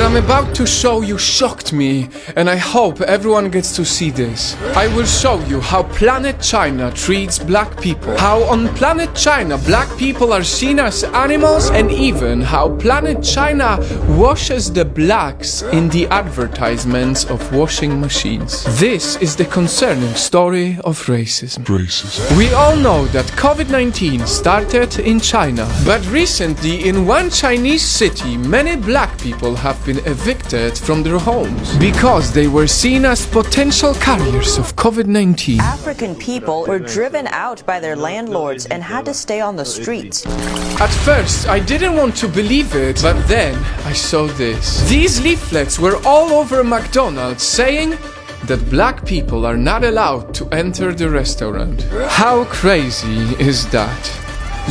I'm about to show you shocked me, and I hope everyone gets to see this. I will show you how Planet China treats black people, how on Planet China black people are seen as animals, and even how Planet China washes the blacks in the advertisements of washing machines. This is the concerning story of racism. We all know that COVID-19 started in China, but recently in one Chinese city, many black people have been evicted from their homes because they were seen as potential carriers of COVID-19. African people were driven out by their landlords and had to stay on the streets. At first, I didn't want to believe it, but then I saw this. These leaflets were all over McDonald's saying that black people are not allowed to enter the restaurant. How crazy is that?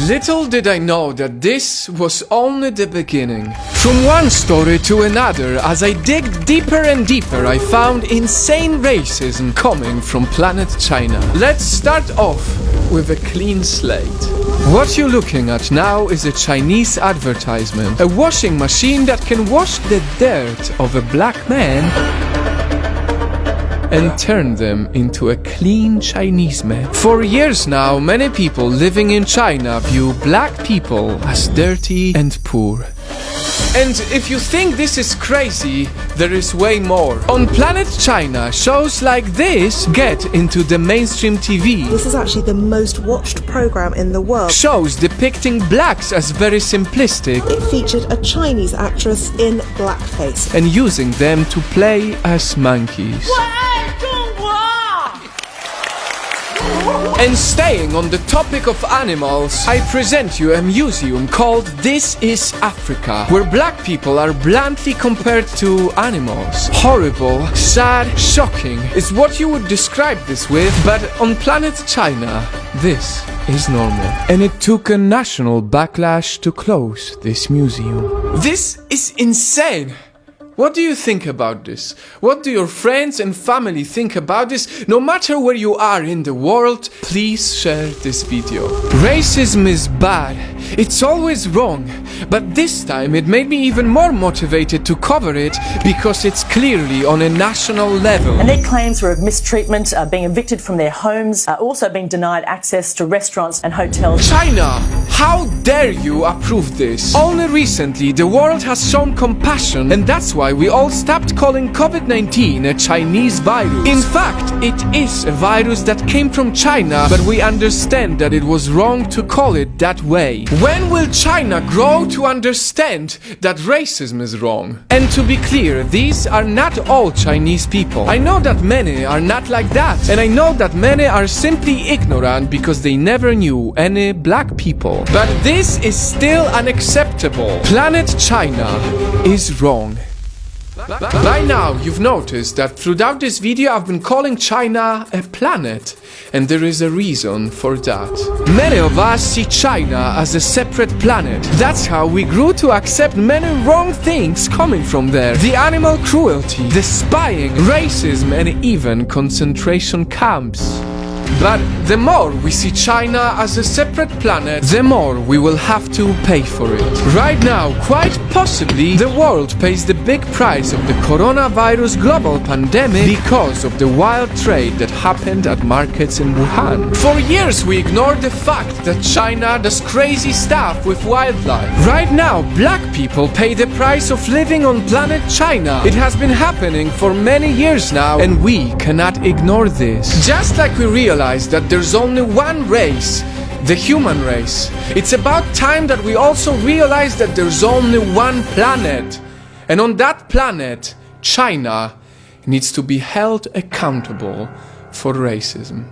Little did I know that this was only the beginning. From one story to another, as I digged deeper and deeper, I found insane racism coming from Planet China. Let's start off with a clean slate. What you're looking at now is a Chinese advertisement, a washing machine that can wash the dirt of a black man and turn them into a clean Chinese man. For years now, many people living in China view black people as dirty and poor. And if you think this is crazy, there is way more. On Planet China, shows like this get into the mainstream TV. This is actually the most watched program in the world. Shows depicting blacks as very simplistic. It featured a Chinese actress in blackface And using them to play as monkeys. And staying on the topic of animals, I present you a museum called This is Africa, where black people are bluntly compared to animals. Horrible, sad, shocking is what you would describe this with, but on Planet China, this is normal. And it took a national backlash to close this museum. This is insane! What do you think about this? What do your friends and family think about this? No matter where you are in the world, please share this video. Racism is bad. It's always wrong. But this time it made me even more motivated to cover it because it's clearly on a national level. And their claims were of mistreatment, being evicted from their homes, also being denied access to restaurants and hotels. China, how dare you approve this? Only recently the world has shown compassion, and that's why we all stopped calling COVID-19 a Chinese virus. In fact, it is a virus that came from China, but we understand that it was wrong to call it that way. When will China grow to understand that racism is wrong? And to be clear, these are not all Chinese people. I know that many are not like that, and I know that many are simply ignorant because they never knew any black people. But this is still unacceptable. Planet China is wrong. By now, you've noticed that throughout this video I've been calling China a planet, and there is a reason for that. Many of us see China as a separate planet. That's how we grew to accept many wrong things coming from there. The animal cruelty, the spying, racism, and even concentration camps. But the more we see China as a separate planet, the more we will have to pay for it. Right now, quite possibly, the world pays the big price of the coronavirus global pandemic because of the wild trade that happened at markets in Wuhan. For years we ignored the fact that China does crazy stuff with wildlife. Right now, black people pay the price of living on Planet China. It has been happening for many years now, and we cannot ignore this. Just like we realize that there's only one race, the human race. It's about time that we also realize that there's only one planet. And on that planet, China needs to be held accountable for racism.